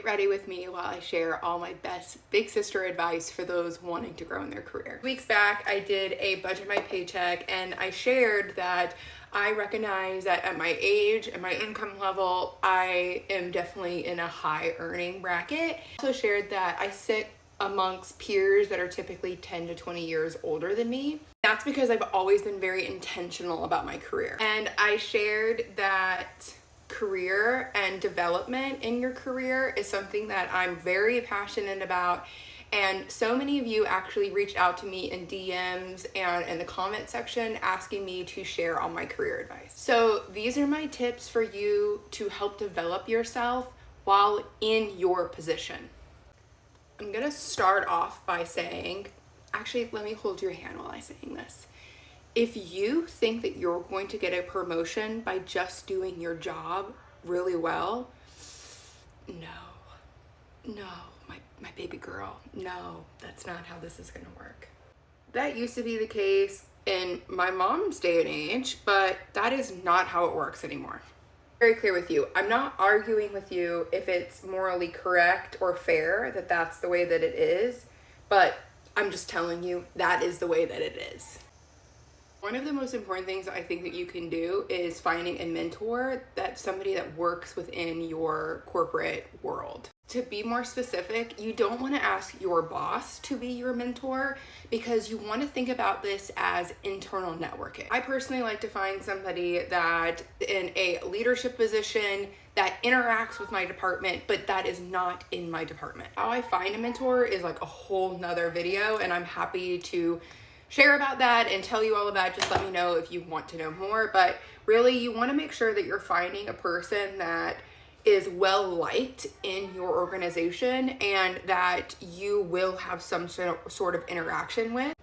ready with me while I share all my best big sister advice for those wanting to grow in their career. Weeks back, I did a budget my paycheck and I shared that I recognize that at my age and my income level, I am definitely in a high earning bracket. I also shared that I sit amongst peers that are typically 10 to 20 years older than me. That's because I've always been very intentional about my career. And I shared that career and development in your career is something that I'm very passionate about. And so many of you actually reached out to me in DMs and in the comment section asking me to share all my career advice. So these are my tips for you to help develop yourself while in your position. I'm gonna start off by saying, actually, let me hold your hand while I'm saying this. If you think that you're going to get a promotion by just doing your job really well, no, my baby girl, no, that's not how this is gonna work. That used to be the case in my mom's day and age, but that is not how it works anymore. Very clear with you. I'm not arguing with you if it's morally correct or fair that that's the way that it is, but I'm just telling you that is the way that it is. One of the most important things I think that you can do is finding a mentor, that's somebody that works within your corporate world. To be more specific, you don't want to ask your boss to be your mentor because you want to think about this as internal networking. I personally like to find somebody that in a leadership position that interacts with my department, but that is not in my department. How I find a mentor is like a whole nother video, and I'm happy to share about that and tell you all about it. Just let me know if you want to know more. But really, you want to make sure that you're finding a person that is well liked in your organization and that you will have some sort of interaction with.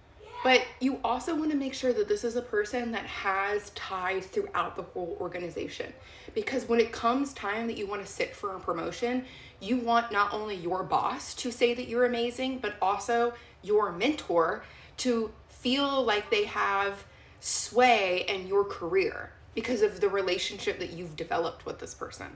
But you also want to make sure that this is a person that has ties throughout the whole organization. Because when it comes time that you want to sit for a promotion, you want not only your boss to say that you're amazing, but also your mentor to feel like they have sway in your career because of the relationship that you've developed with this person.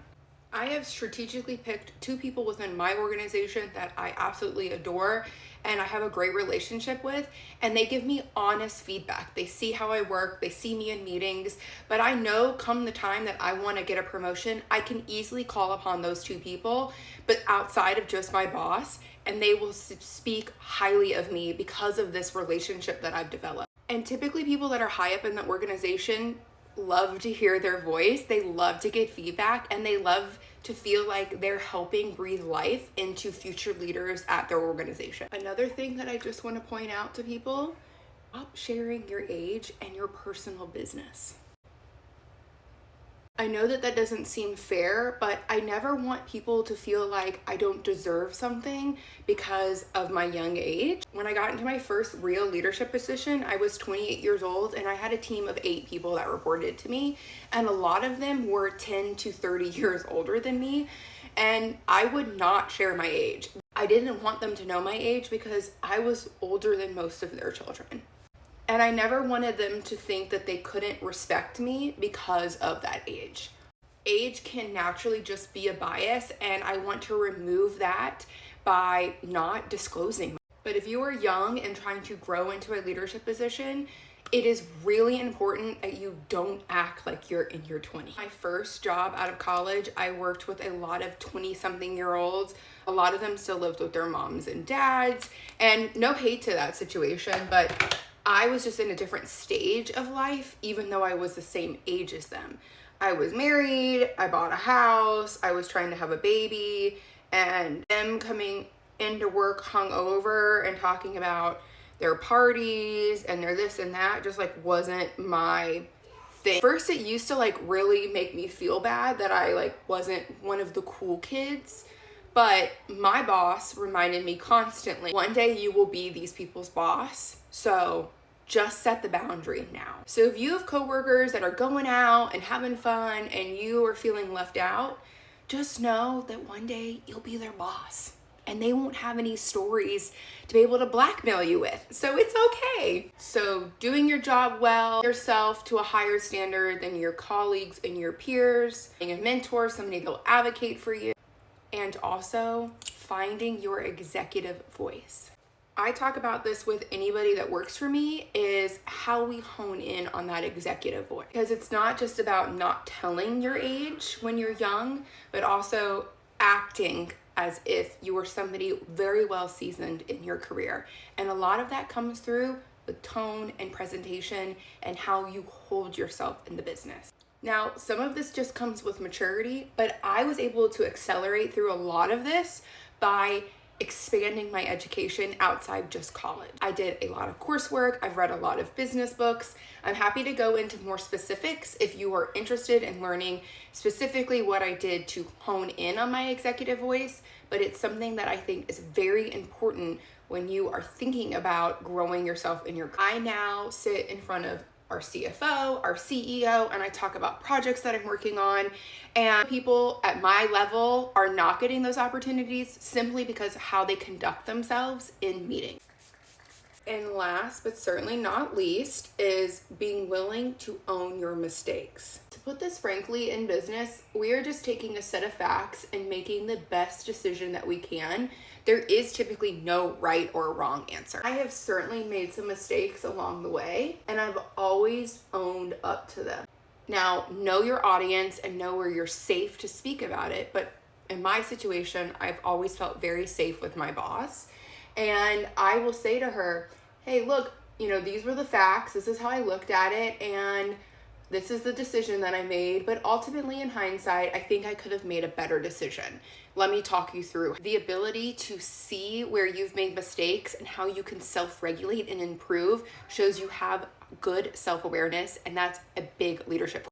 I have strategically picked two people within my organization that I absolutely adore and I have a great relationship with, and they give me honest feedback. They see how I work, they see me in meetings, but I know come the time that I want to get a promotion, I can easily call upon those two people, but outside of just my boss, and they will speak highly of me because of this relationship that I've developed. And typically people that are high up in the organization love to hear their voice, they love to get feedback, and they love to feel like they're helping breathe life into future leaders at their organization. Another thing that I just want to point out to people, stop sharing your age and your personal business. I know that that doesn't seem fair, but I never want people to feel like I don't deserve something because of my young age. When I got into my first real leadership position, I was 28 years old and I had a team of 8 people that reported to me, and a lot of them were 10 to 30 years older than me, and I would not share my age. I didn't want them to know my age because I was older than most of their children. And I never wanted them to think that they couldn't respect me because of that age. Age can naturally just be a bias, and I want to remove that by not disclosing. But if you are young and trying to grow into a leadership position, it is really important that you don't act like you're in your 20s. My first job out of college, I worked with a lot of 20-something-year-olds. A lot of them still lived with their moms and dads, and no hate to that situation, but I was just in a different stage of life, even though I was the same age as them. I was married, I bought a house, I was trying to have a baby, and them coming into work hungover and talking about their parties and their this and that just like wasn't my thing. First, it used to like really make me feel bad that I like wasn't one of the cool kids. But my boss reminded me constantly, one day you will be these people's boss. So just set the boundary now. So if you have coworkers that are going out and having fun and you are feeling left out, just know that one day you'll be their boss and they won't have any stories to be able to blackmail you with. So it's okay. So doing your job well, yourself to a higher standard than your colleagues and your peers, being a mentor, somebody that'll advocate for you. and also finding your executive voice. I talk about this with anybody that works for me, is how we hone in on that executive voice. Because it's not just about not telling your age when you're young, but also acting as if you were somebody very well seasoned in your career. And a lot of that comes through with tone and presentation and how you hold yourself in the business. Now, some of this just comes with maturity, but I was able to accelerate through a lot of this by expanding my education outside just college. I did a lot of coursework. I've read a lot of business books. I'm happy to go into more specifics if you are interested in learning specifically what I did to hone in on my executive voice, but it's something that I think is very important when you are thinking about growing yourself in your. I now sit in front of our CFO, our CEO, and I talk about projects that I'm working on. And people at my level are not getting those opportunities simply because of how they conduct themselves in meetings. And last but certainly not least is being willing to own your mistakes. To put this frankly, in business, we are just taking a set of facts and making the best decision that we can. There is typically no right or wrong answer. I have certainly made some mistakes along the way, and I've always owned up to them. Now, know your audience and know where you're safe to speak about it, but in my situation, I've always felt very safe with my boss. And I will say to her, hey, look, these were the facts. This is how I looked at it. And this is the decision that I made. But ultimately, in hindsight, I think I could have made a better decision. Let me talk you through. The ability to see where you've made mistakes and how you can self-regulate and improve shows you have good self-awareness. And that's a big leadership